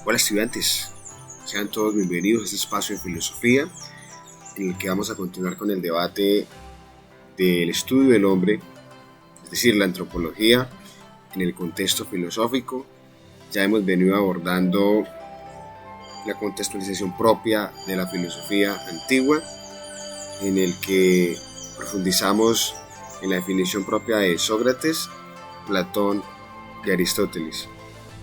Hola estudiantes, sean todos bienvenidos a este espacio de filosofía en el que vamos a continuar con el debate del estudio del hombre, es decir, la antropología en el contexto filosófico. Ya hemos venido abordando la contextualización propia de la filosofía antigua, en el que profundizamos en la definición propia de Sócrates, Platón y Aristóteles.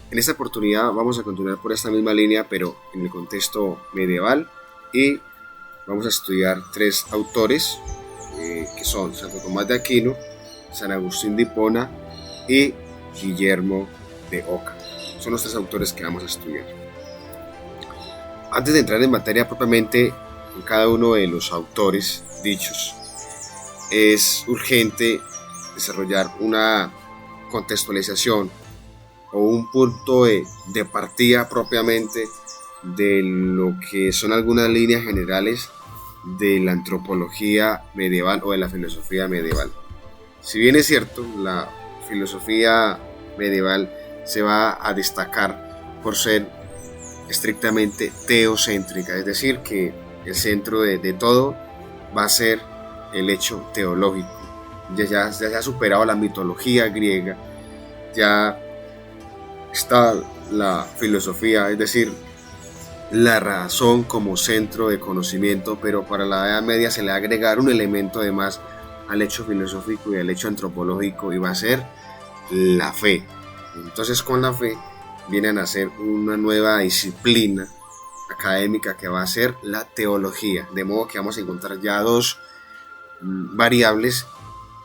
En esta oportunidad vamos a continuar por esta misma línea, pero en el contexto medieval, y vamos a estudiar tres autores que son Santo Tomás de Aquino, San Agustín de Hipona y Guillermo de Oca. Son los tres autores que vamos a estudiar. Antes de entrar en materia propiamente en cada uno de los autores dichos, es urgente desarrollar una contextualización o un punto de partida propiamente de lo que son algunas líneas generales de la antropología medieval o de la filosofía medieval. Si bien es cierto, la filosofía medieval se va a destacar por ser estrictamente teocéntrica, es decir, que el centro de todo va a ser el hecho teológico. Ya se ha superado la mitología griega, ya está la filosofía, es decir, la razón como centro de conocimiento, pero para la Edad Media se le va a agregar un elemento de más al hecho filosófico y al hecho antropológico, y va a ser la fe. Entonces con la fe viene a nacer una nueva disciplina académica que va a ser la teología, de modo que vamos a encontrar ya dos variables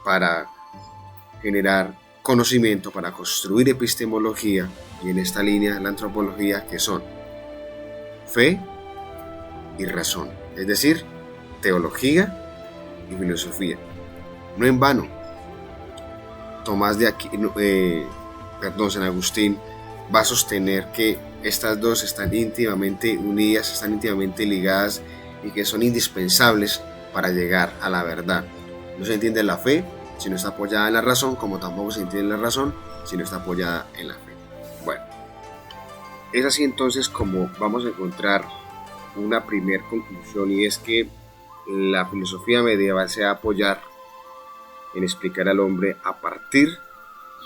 para generar conocimiento, para construir epistemología, y en esta línea la antropología, que son fe y razón, es decir, teología y filosofía. No en vano, San Agustín va a sostener que estas dos están íntimamente unidas, están íntimamente ligadas y que son indispensables para llegar a la verdad. No se entiende la fe si no está apoyada en la razón, como tampoco se entiende la razón si no está apoyada en la fe. Bueno, es así entonces como vamos a encontrar una primera conclusión, y es que la filosofía medieval se va a apoyar en explicar al hombre a partir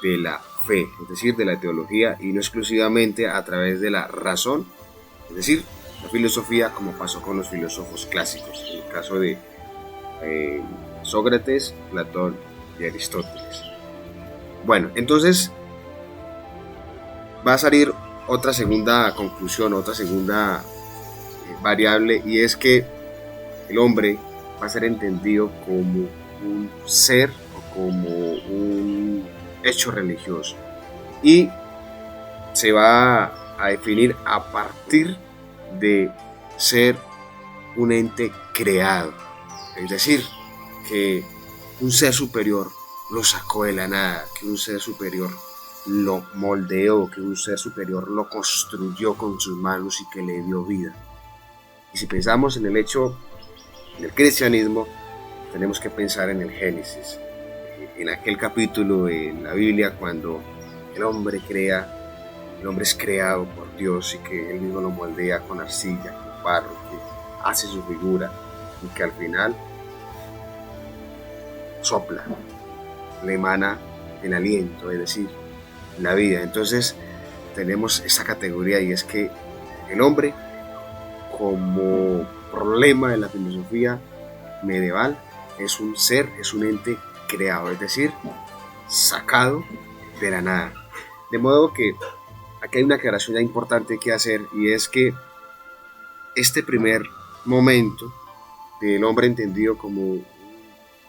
de la fe, es decir, de la teología, y no exclusivamente a través de la razón, es decir, la filosofía, como pasó con los filósofos clásicos, en el caso de Sócrates, Platón y Aristóteles. Bueno, entonces va a salir otra segunda conclusión, otra segunda variable, y es que el hombre va a ser entendido como un ser o como un hecho religioso, y se va a definir a partir de ser un ente creado, es decir, que un ser superior lo sacó de la nada, que un ser superior lo moldeó, que un ser superior lo construyó con sus manos y que le dio vida. Y si pensamos en el hecho del cristianismo, tenemos que pensar en el Génesis, en aquel capítulo de la Biblia cuando el hombre es creado por Dios y que él mismo lo moldea con arcilla, con barro, que hace su figura y que al final sopla, le emana el aliento, es decir, la vida. Entonces tenemos esa categoría, y es que el hombre, como problema de la filosofía medieval, es un ser, es un ente creado, es decir, sacado de la nada. De modo que aquí hay una aclaración ya importante que hacer, y es que este primer momento del hombre entendido como un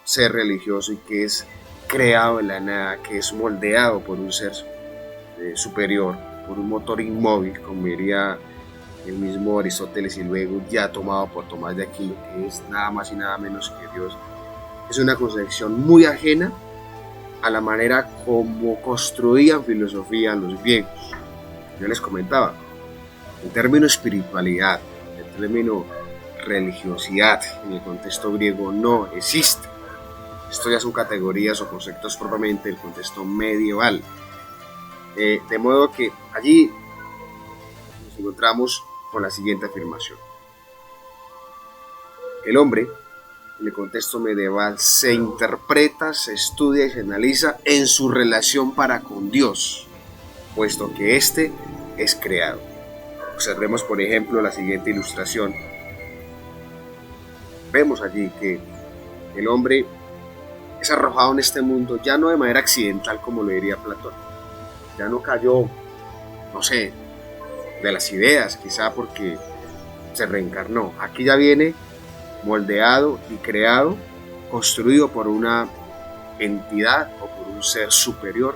ser religioso y que es creado de la nada, que es moldeado por un ser superior, por un motor inmóvil, como diría el mismo Aristóteles, y luego ya tomado por Tomás de Aquino, que es nada más y nada menos que Dios, es una concepción muy ajena a la manera como construían filosofía los griegos. Yo les comentaba, el término espiritualidad, el término religiosidad en el contexto griego no existe. Esto ya son categorías o conceptos propiamente del contexto medieval. De modo que allí nos encontramos con la siguiente afirmación. El hombre, en el contexto medieval, se interpreta, se estudia y se analiza en su relación para con Dios, puesto que éste es creado. Observemos, por ejemplo, la siguiente ilustración. Vemos allí que el hombre es arrojado en este mundo ya no de manera accidental, como lo diría Platón. Ya no cayó, no sé, de las ideas, quizá porque se reencarnó. Aquí ya viene moldeado y creado, construido por una entidad o por un ser superior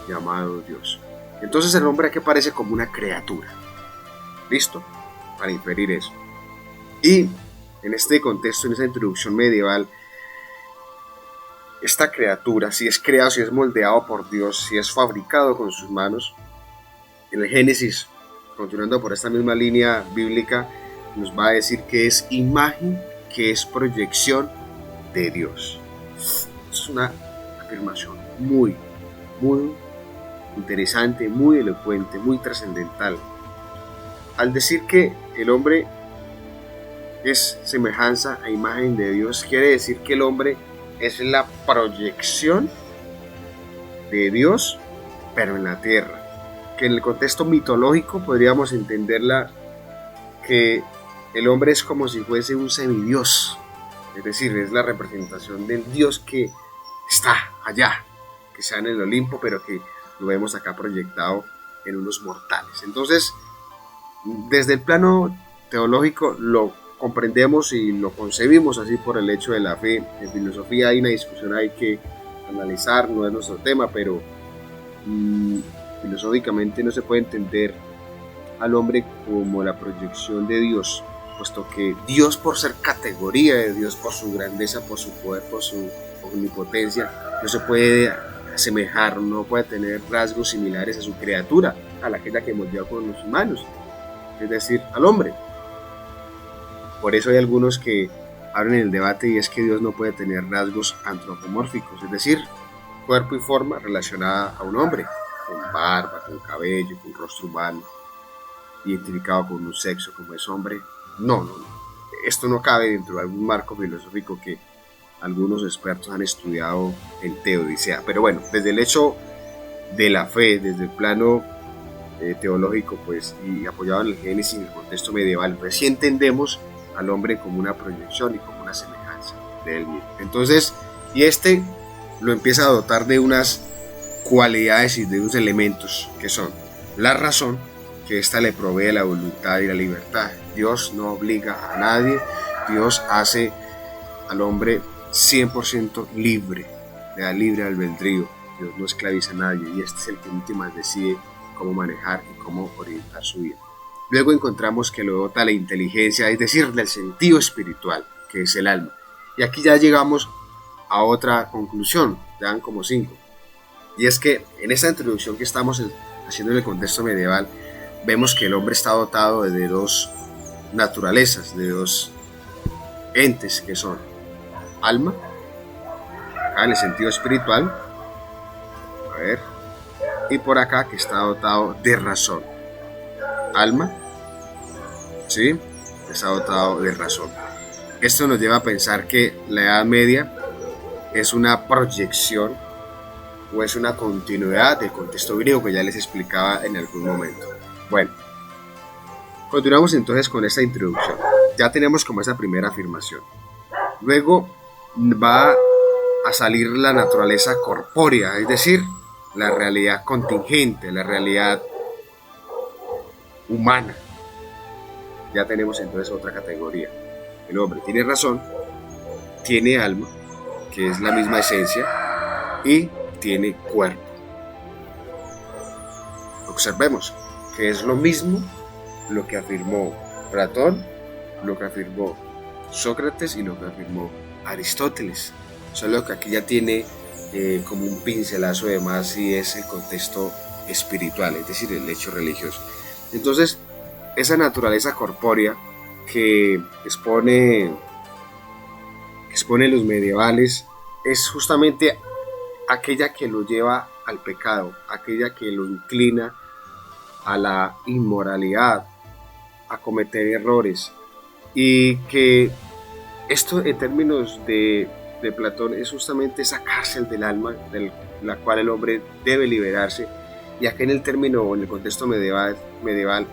llamado Dios. Entonces el hombre aquí aparece como una criatura. ¿Listo? Para inferir eso. Y en este contexto, en esa introducción medieval, esta criatura, si es creado, si es moldeado por Dios, si es fabricado con sus manos, en el Génesis, continuando por esta misma línea bíblica, nos va a decir que es imagen, que es proyección de Dios. Es una afirmación muy interesante, muy elocuente, muy trascendental. Al decir que el hombre es semejanza a imagen de Dios, quiere decir que el hombre es la proyección de Dios, pero en la tierra. Que en el contexto mitológico podríamos entenderla que el hombre es como si fuese un semidios, es decir, es la representación del Dios que está allá, que está en el Olimpo, pero que lo vemos acá proyectado en unos mortales. Entonces, desde el plano teológico lo comprendemos y lo concebimos así por el hecho de la fe. En filosofía hay una discusión, hay que analizar, no es nuestro tema, pero filosóficamente no se puede entender al hombre como la proyección de Dios, puesto que Dios, por ser categoría de Dios, por su grandeza, por su poder, por su omnipotencia, no se puede asemejar, no puede tener rasgos similares a su criatura, a aquella que moldeó con los humanos, es decir, al hombre. Por eso hay algunos que abren el debate, y es que Dios no puede tener rasgos antropomórficos, es decir, cuerpo y forma relacionada a un hombre, con barba, con cabello, con rostro humano, identificado con un sexo como es hombre. No. Esto no cabe dentro de algún marco filosófico que algunos expertos han estudiado en teodicea. Pero bueno, desde el hecho de la fe, desde el plano teológico, pues, y apoyado en el Génesis, en el contexto medieval, pues sí entendemos al hombre como una proyección y como una semejanza de él mismo. Entonces, y este lo empieza a dotar de unas cualidades y de unos elementos que son la razón, que ésta le provee la voluntad y la libertad. Dios no obliga a nadie, Dios hace al hombre 100% libre, le da libre albedrío, Dios no esclaviza a nadie, y este es el que últimas decide cómo manejar y cómo orientar su vida. Luego encontramos que lo dota la inteligencia, es decir, del sentido espiritual, que es el alma. Y aquí ya llegamos a otra conclusión, ya dan como 5. Y es que en esta introducción que estamos haciendo en el contexto medieval, vemos que el hombre está dotado de dos naturalezas, de dos entes que son alma, acá en el sentido espiritual, y por acá que está dotado de razón. Alma, ¿sí? Está dotado de razón. Esto nos lleva a pensar que la Edad Media es una proyección o es una continuidad del contexto griego que ya les explicaba en algún momento. Bueno, continuamos entonces con esta introducción. Ya tenemos como esa primera afirmación. Luego va a salir la naturaleza corpórea, es decir, la realidad contingente, la realidad humana. Ya tenemos entonces otra categoría. El hombre tiene razón, tiene alma, que es la misma esencia, y tiene cuerpo. Observemos que es lo mismo lo que afirmó Platón, lo que afirmó Sócrates y lo que afirmó Aristóteles, solo que aquí ya tiene como un pincelazo de más, y es el contexto espiritual, es decir, el hecho religioso. Entonces, esa naturaleza corpórea que expone los medievales es justamente aquella que lo lleva al pecado, aquella que lo inclina a la inmoralidad, a cometer errores, y que esto en términos de Platón es justamente esa cárcel del alma de la cual el hombre debe liberarse, y acá en el término o en el contexto medieval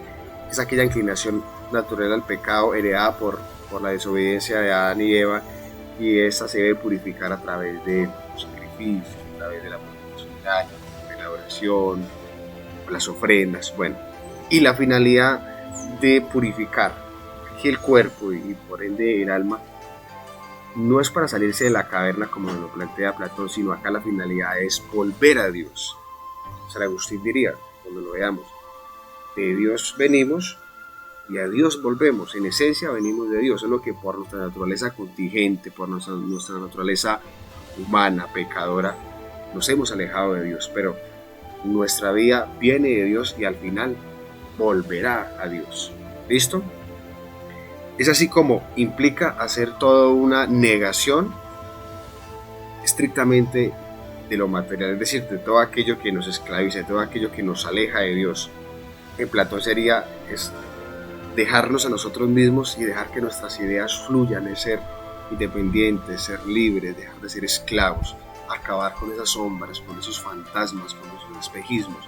es aquella inclinación natural al pecado heredada por la desobediencia de Adán y Eva, y esa se debe purificar a través de los sacrificios, a través de la purificación, de la oración, las ofrendas, bueno, y la finalidad de purificar aquí el cuerpo y por ende el alma no es para salirse de la caverna como lo plantea Platón, sino acá la finalidad es volver a Dios. San Agustín diría, cuando lo veamos, de Dios venimos y a Dios volvemos. En esencia venimos de Dios, es lo que por nuestra naturaleza contingente, por nuestra naturaleza humana, pecadora, nos hemos alejado de Dios, pero nuestra vida viene de Dios y al final volverá a Dios. ¿Listo? Es así como implica hacer toda una negación estrictamente de lo material, es decir, de todo aquello que nos esclaviza, de todo aquello que nos aleja de Dios. En Platón sería dejarnos a nosotros mismos y dejar que nuestras ideas fluyan, es ser independientes, ser libres, dejar de ser esclavos, acabar con esas sombras, con esos fantasmas, con esos espejismos.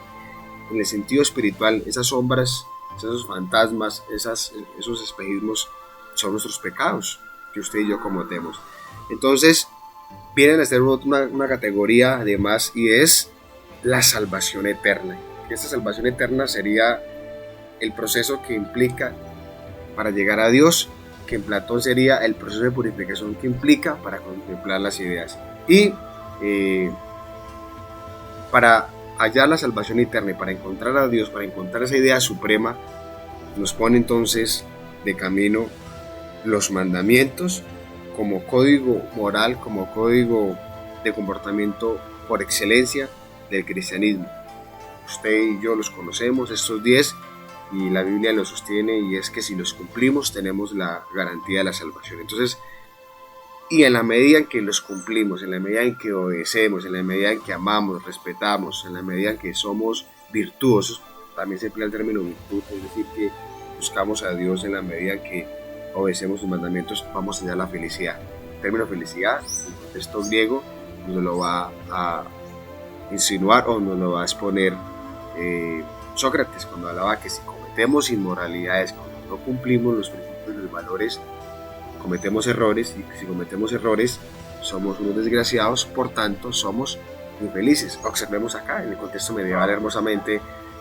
En el sentido espiritual, esas sombras, esos fantasmas, esos espejismos son nuestros pecados que usted y yo cometemos. Entonces vienen a ser una categoría además, y es la salvación eterna. Esta salvación eterna sería el proceso que implica para llegar a Dios, que en Platón sería el proceso de purificación que implica para contemplar las ideas. Y para hallar la salvación eterna y para encontrar a Dios, para encontrar esa idea suprema, nos pone entonces de camino los mandamientos como código moral, como código de comportamiento por excelencia del cristianismo. Usted y yo los conocemos, estos 10, y la Biblia los sostiene, y es que si los cumplimos tenemos la garantía de la salvación. Entonces, y en la medida en que los cumplimos, en la medida en que obedecemos, en la medida en que amamos, respetamos, en la medida en que somos virtuosos, también se emplea el término virtud, es decir, que buscamos a Dios en la medida en que obedecemos sus mandamientos, vamos a hallar la felicidad. El término felicidad, en el contexto griego, nos lo va a insinuar o nos lo va a exponer Sócrates, cuando hablaba que si cometemos inmoralidades, cuando no cumplimos los principios y los valores, cometemos errores, y si cometemos errores somos unos desgraciados, por tanto somos infelices. Observemos acá en el contexto medieval hermosamente,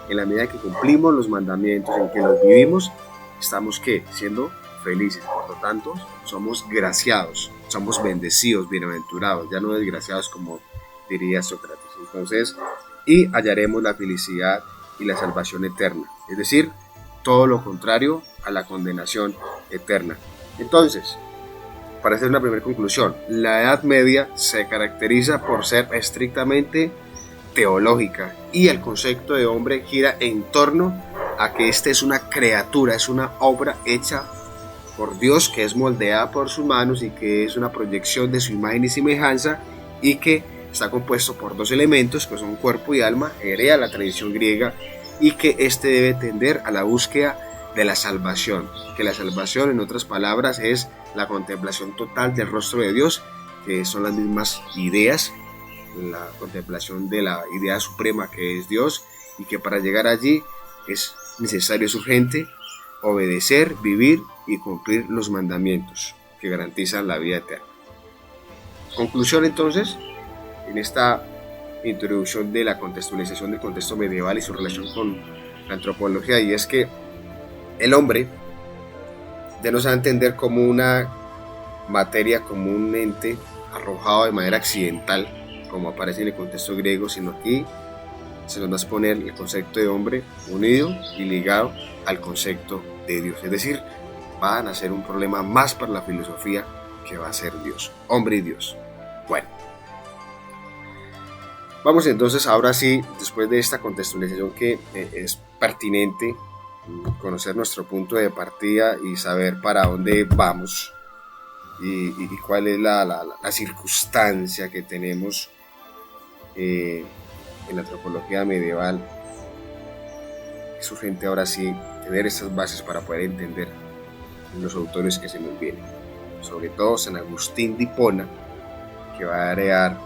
en la medida que cumplimos los mandamientos, en que los vivimos, estamos ¿qué? Siendo felices, por lo tanto somos graciados, somos bendecidos, bienaventurados, ya no desgraciados como diría Sócrates. Entonces, y hallaremos la felicidad y la salvación eterna, es decir, todo lo contrario a la condenación eterna. Entonces, para hacer una primera conclusión, la Edad Media se caracteriza por ser estrictamente teológica, y el concepto de hombre gira en torno a que este es una criatura, es una obra hecha por Dios, que es moldeada por sus manos y que es una proyección de su imagen y semejanza, y que está compuesto por dos elementos que son cuerpo y alma, hereda la tradición griega, y que este debe tender a la búsqueda de la salvación, que la salvación, en otras palabras, es la contemplación total del rostro de Dios, que son las mismas ideas, la contemplación de la idea suprema que es Dios, y que para llegar allí es necesario, es urgente, obedecer, vivir y cumplir los mandamientos que garantizan la vida eterna. Conclusión entonces, en esta introducción de la contextualización del contexto medieval y su relación con la antropología, y es que el hombre ya nos va a entender como una materia, como un ente arrojado de manera accidental, como aparece en el contexto griego, sino aquí se nos va a exponer el concepto de hombre unido y ligado al concepto de Dios. Es decir, van a ser un problema más para la filosofía, que va a ser Dios, hombre y Dios. Bueno, vamos entonces ahora sí, después de esta contextualización que es pertinente, conocer nuestro punto de partida y saber para dónde vamos y cuál es la circunstancia que tenemos en la antropología medieval. Es urgente ahora sí tener estas bases para poder entender los autores que se nos vienen. Sobre todo San Agustín de Hipona, que va a heredar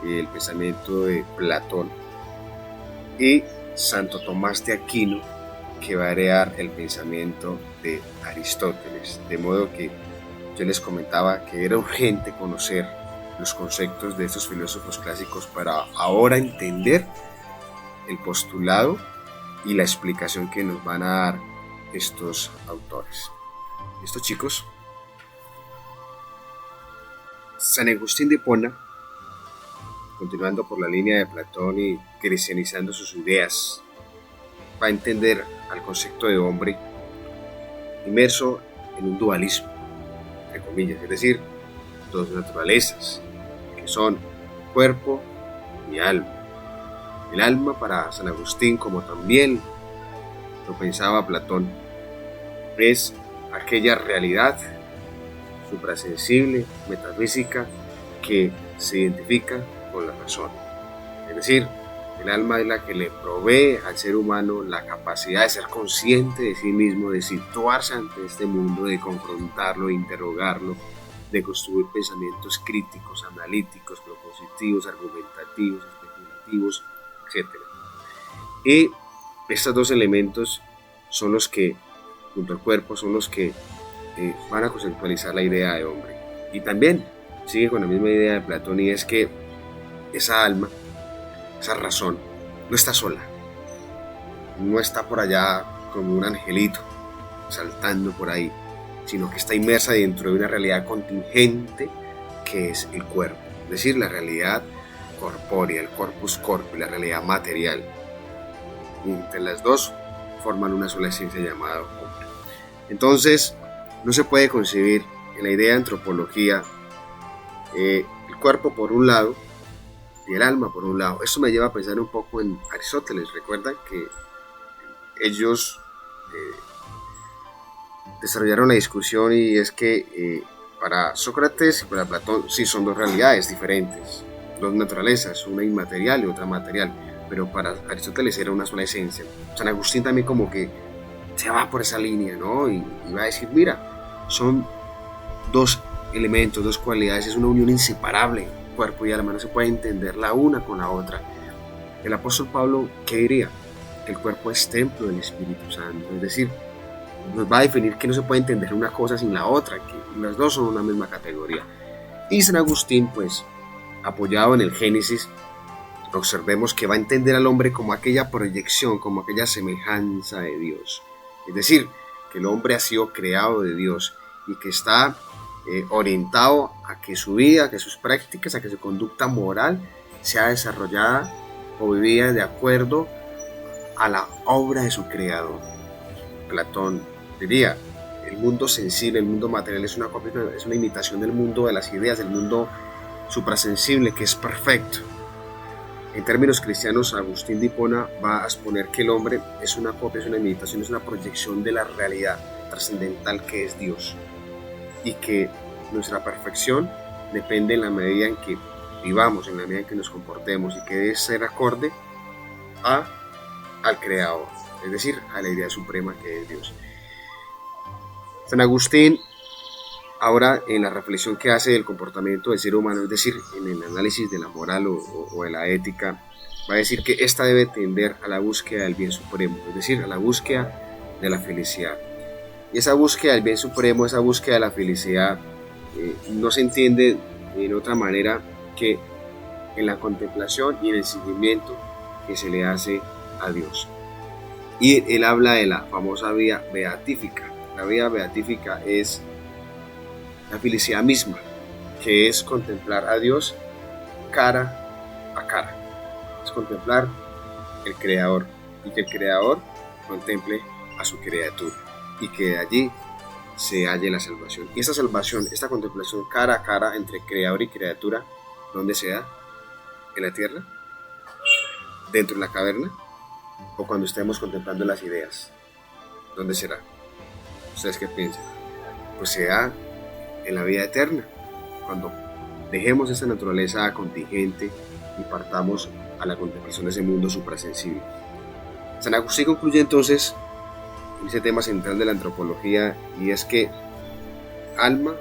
el pensamiento de Platón, y Santo Tomás de Aquino, que va a heredar el pensamiento de Aristóteles. De modo que yo les comentaba que era urgente conocer los conceptos de estos filósofos clásicos para ahora entender el postulado y la explicación que nos van a dar estos autores. ¿Listo, chicos? San Agustín de Hipona, continuando por la línea de Platón y cristianizando sus ideas, va a entender al concepto de hombre inmerso en un dualismo, entre comillas, es decir, dos naturalezas, que son cuerpo y alma. El alma para San Agustín, como también lo pensaba Platón, es aquella realidad suprasensible, metafísica, que se identifica con la razón. Es decir, el alma es la que le provee al ser humano la capacidad de ser consciente de sí mismo, de situarse ante este mundo, de confrontarlo, de interrogarlo, de construir pensamientos críticos, analíticos, propositivos, argumentativos, especulativos, etc. Y estos dos elementos son los que, junto al cuerpo, son los que van a conceptualizar la idea de hombre. Y también sigue con la misma idea de Platón, y es que esa alma, esa razón, no está sola, no está por allá como un angelito saltando por ahí, sino que está inmersa dentro de una realidad contingente que es el cuerpo, es decir, la realidad corpórea, el corpus corpus, la realidad material. Y entre las dos forman una sola esencia llamada hombre. Entonces, no se puede concebir en la idea de antropología el cuerpo por un lado y el alma por un lado. Esto me lleva a pensar un poco en Aristóteles. Recuerdan que ellos desarrollaron la discusión, y es que para Sócrates y para Platón sí son dos realidades diferentes, dos naturalezas, una inmaterial y otra material, pero para Aristóteles era una sola esencia. San Agustín también como que se va por esa línea, ¿no? Y va a decir, mira, son dos elementos, dos cualidades, es una unión inseparable, cuerpo y alma, no se puede entender la una con la otra. El apóstol Pablo, ¿qué diría? Que el cuerpo es templo del Espíritu Santo, es decir, nos va a definir que no se puede entender una cosa sin la otra, que las dos son una misma categoría. Y San Agustín, pues, apoyado en el Génesis, observemos que va a entender al hombre como aquella proyección, como aquella semejanza de Dios. Es decir, que el hombre ha sido creado de Dios y que está orientado a que su vida, a que sus prácticas, a que su conducta moral sea desarrollada o vivida de acuerdo a la obra de su creador. Platón diría, el mundo sensible, el mundo material es una copia, es una imitación del mundo de las ideas, del mundo suprasensible que es perfecto. En términos cristianos, Agustín de Hipona va a exponer que el hombre es una copia, es una imitación, es una proyección de la realidad trascendental que es Dios, y que nuestra perfección depende en la medida en que vivamos, en la medida en que nos comportemos, y que debe ser acorde al Creador, es decir, a la idea suprema que es Dios. San Agustín, ahora en la reflexión que hace del comportamiento del ser humano, es decir, en el análisis de la moral o de la ética, va a decir que esta debe tender a la búsqueda del bien supremo, es decir, a la búsqueda de la felicidad. Y esa búsqueda del bien supremo, esa búsqueda de la felicidad, no se entiende de otra manera que en la contemplación y en el seguimiento que se le hace a Dios. Y él habla de la famosa vía beatífica. La vía beatífica es la felicidad misma, que es contemplar a Dios cara a cara. Es contemplar el Creador, y que el Creador contemple a su criatura, y que de allí se halle la salvación. Y esta salvación, esta contemplación cara a cara entre Creador y criatura, ¿dónde se da? ¿En la tierra? ¿Dentro de la caverna? ¿O cuando estemos contemplando las ideas? ¿Dónde será? ¿Ustedes qué piensan? Pues se da en la vida eterna, cuando dejemos esta naturaleza contingente y partamos a la contemplación de ese mundo suprasensible. San Agustín concluye entonces ese tema central de la antropología, y es que alma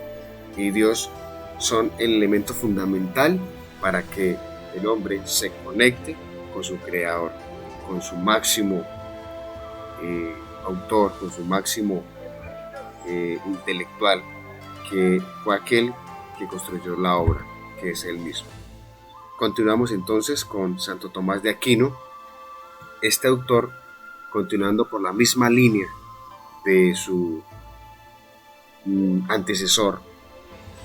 y Dios son el elemento fundamental para que el hombre se conecte con su creador, con su máximo autor, con su máximo intelectual, que fue aquel que construyó la obra, que es él mismo. Continuamos entonces con Santo Tomás de Aquino, este autor, continuando por la misma línea de su antecesor,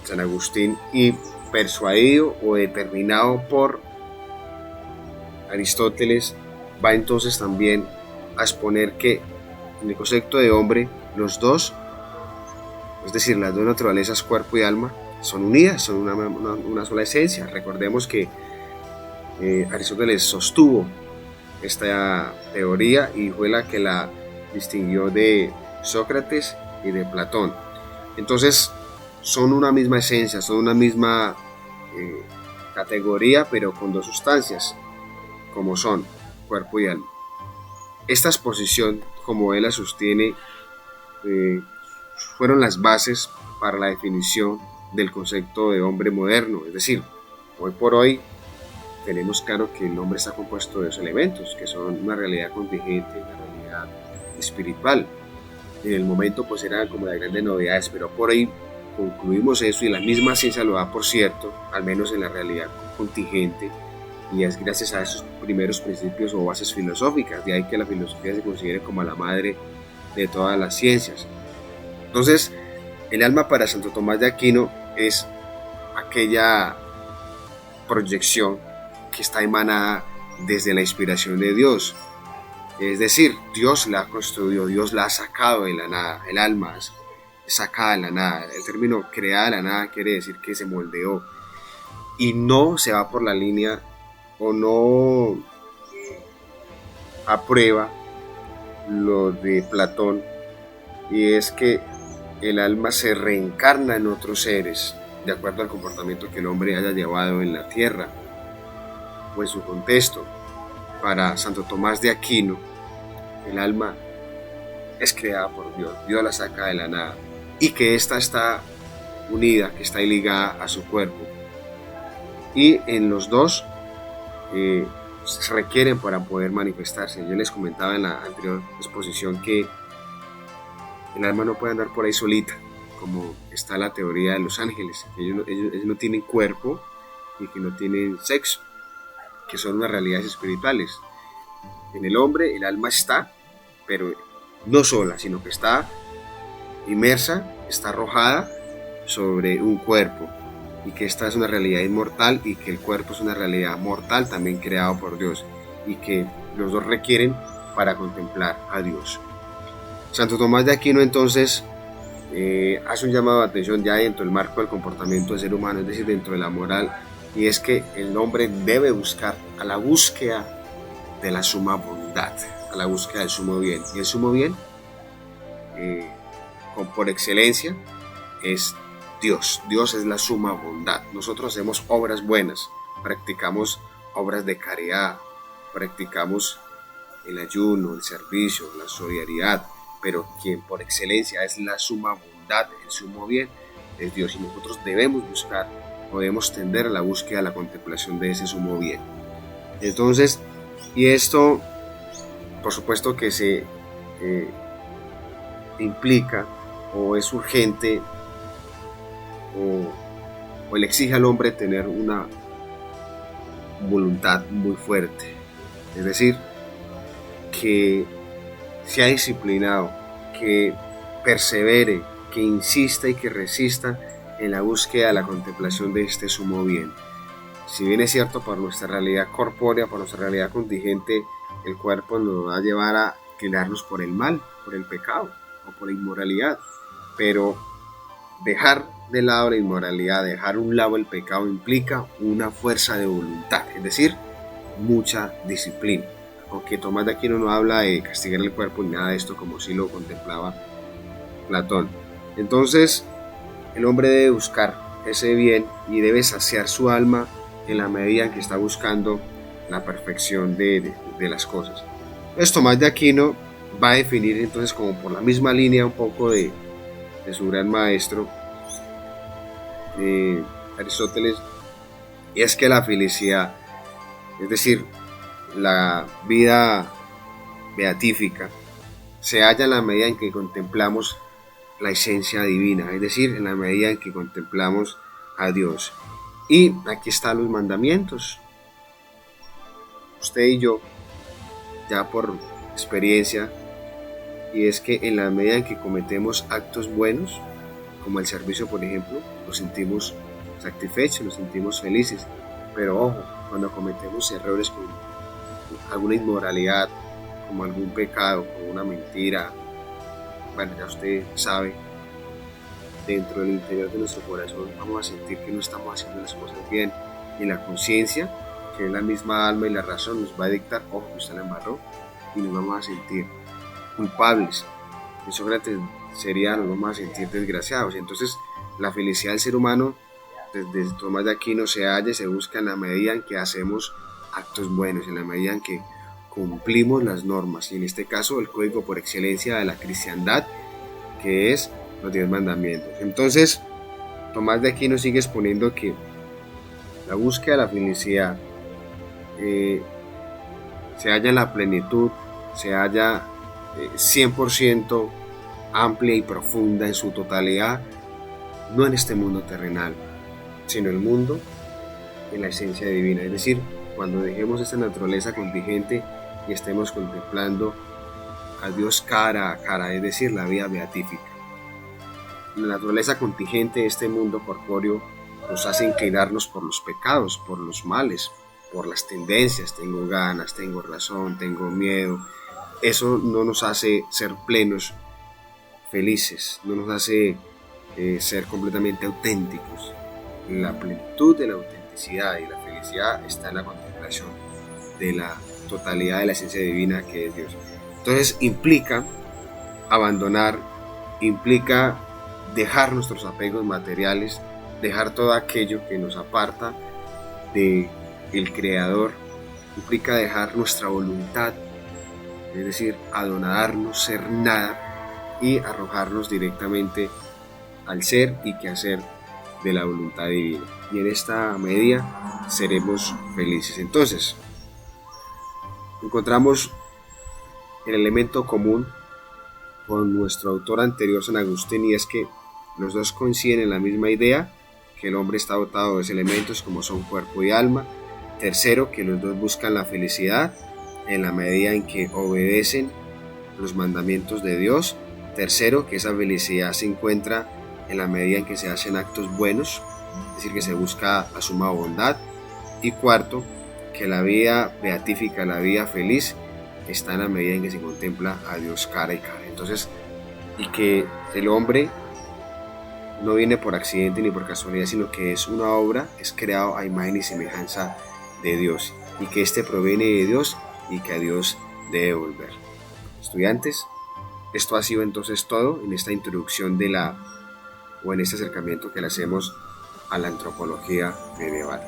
San Agustín, y persuadido o determinado por Aristóteles, va entonces también a exponer que en el concepto de hombre, los dos, es decir, las dos naturalezas, cuerpo y alma, son unidas, son una sola esencia. Recordemos que Aristóteles sostuvo esta teoría y fue la que la distinguió de Sócrates y de Platón. Entonces, son una misma esencia, son una misma categoría, pero con dos sustancias, como son cuerpo y alma. Esta exposición, como él la sostiene, fueron las bases para la definición del concepto de hombre moderno. Es decir, hoy por hoy tenemos claro que el hombre está compuesto de dos elementos, que son una realidad contingente y una realidad espiritual. En el momento pues eran como las grandes novedades, pero por ahí concluimos eso, y la misma ciencia lo da por cierto, al menos en la realidad contingente, y es gracias a esos primeros principios o bases filosóficas. De ahí que la filosofía se considere como la madre de todas las ciencias. Entonces, el alma para Santo Tomás de Aquino es aquella proyección que está emanada desde la inspiración de Dios. Es decir, Dios la construyó, Dios la ha sacado de la nada. El alma es sacada de la nada. El término creada de la nada quiere decir que se moldeó. Y no se va por la línea o no aprueba lo de Platón, y es que el alma se reencarna en otros seres de acuerdo al comportamiento que el hombre haya llevado en la tierra o en su contexto. Para Santo Tomás de Aquino, el alma es creada por Dios, Dios la saca de la nada, y que ésta está unida, que está ligada a su cuerpo, y en los dos se requieren para poder manifestarse. Yo les comentaba en la anterior exposición que el alma no puede andar por ahí solita, como está la teoría de los ángeles. Ellos no tienen cuerpo y que no tienen sexo, que son unas realidades espirituales. En el hombre el alma está, pero no sola, sino que está inmersa, está arrojada sobre un cuerpo, y que esta es una realidad inmortal, y que el cuerpo es una realidad mortal también creado por Dios, y que los dos requieren para contemplar a Dios. Santo Tomás de Aquino entonces hace un llamado de atención ya dentro del marco del comportamiento del ser humano, es decir, dentro de la moral, y es que el hombre debe buscar a la búsqueda de la suma bondad, a la búsqueda del sumo bien. Y el sumo bien, por excelencia, es Dios. Dios es la suma bondad. Nosotros hacemos obras buenas, practicamos obras de caridad, practicamos el ayuno, el servicio, la solidaridad, pero quien por excelencia es la suma bondad, el sumo bien, es Dios, y nosotros debemos buscar, podemos tender a la búsqueda, a la contemplación de ese sumo bien. Entonces, y esto, por supuesto que se implica o es urgente o le exige al hombre tener una voluntad muy fuerte, es decir, que sea disciplinado, que persevere, que insista y que resista en la búsqueda de la contemplación de este sumo bien. Si bien es cierto, por nuestra realidad corpórea, por nuestra realidad contingente, el cuerpo nos va a llevar a inclinarnos por el mal, por el pecado o por la inmoralidad, pero dejar de lado la inmoralidad, dejar a un lado el pecado, implica una fuerza de voluntad, es decir, mucha disciplina. Aunque Tomás de Aquino no habla de castigar el cuerpo ni nada de esto, como sí lo contemplaba Platón. Entonces, el hombre debe buscar ese bien y debe saciar su alma en la medida en que está buscando la perfección de las cosas. Entonces, Tomás de Aquino va a definir entonces, como por la misma línea un poco de su gran maestro Aristóteles, y es que la felicidad, es decir, la vida beatífica, se halla en la medida en que contemplamos la esencia divina, es decir, en la medida en que contemplamos a Dios. Y aquí están los mandamientos. Usted y yo, ya por experiencia, y es que en la medida en que cometemos actos buenos, como el servicio por ejemplo, nos sentimos satisfechos, nos sentimos felices. Pero ojo, cuando cometemos errores como alguna inmoralidad, como algún pecado, como una mentira, bueno, ya usted sabe, dentro del interior de nuestro corazón vamos a sentir que no estamos haciendo las cosas bien, y la conciencia, que es la misma alma y la razón, nos va a dictar, ojo, que usted la embarró, y nos vamos a sentir culpables. En Sócrates nos vamos a sentir desgraciados. Entonces la felicidad del ser humano, desde Tomás de Aquino, se halla y se busca en la medida en que hacemos actos buenos, en la medida en que cumplimos las normas, y en este caso el código por excelencia de la cristiandad, que es los 10 mandamientos. Entonces Tomás de Aquino sigue exponiendo que la búsqueda de la felicidad se halla en la plenitud, se halla 100% amplia y profunda en su totalidad, no en este mundo terrenal, sino el mundo en la esencia divina. Es decir, cuando dejemos esta naturaleza contingente y estemos contemplando a Dios cara a cara, es decir, la vida beatífica. La naturaleza contingente de este mundo corpóreo nos hace inclinarnos por los pecados, por los males, por las tendencias. Tengo ganas, tengo razón, tengo miedo. Eso no nos hace ser plenos, felices, no nos hace ser completamente auténticos. La plenitud de la autenticidad y la felicidad está en la contemplación de la totalidad de la esencia divina que es Dios. Entonces implica abandonar, implica dejar nuestros apegos materiales, dejar todo aquello que nos aparta del Creador, implica dejar nuestra voluntad, es decir, adonarnos, ser nada, y arrojarnos directamente al ser y quehacer de la voluntad divina. Y en esta medida seremos felices. Entonces, encontramos el elemento común con nuestro autor anterior, San Agustín, y es que los dos coinciden en la misma idea, que el hombre está dotado de dos elementos como son cuerpo y alma. Tercero, que los dos buscan la felicidad en la medida en que obedecen los mandamientos de Dios. Tercero, que esa felicidad se encuentra en la medida en que se hacen actos buenos, es decir, que se busca la suma bondad. Y cuarto, que la vida beatífica, la vida feliz, está en la medida en que se contempla a Dios cara y cara. Entonces, y que el hombre no viene por accidente ni por casualidad, sino que es una obra, es creado a imagen y semejanza de Dios, y que éste proviene de Dios y que a Dios debe volver. Estudiantes, esto ha sido entonces todo en esta introducción en este acercamiento que le hacemos a la antropología medieval.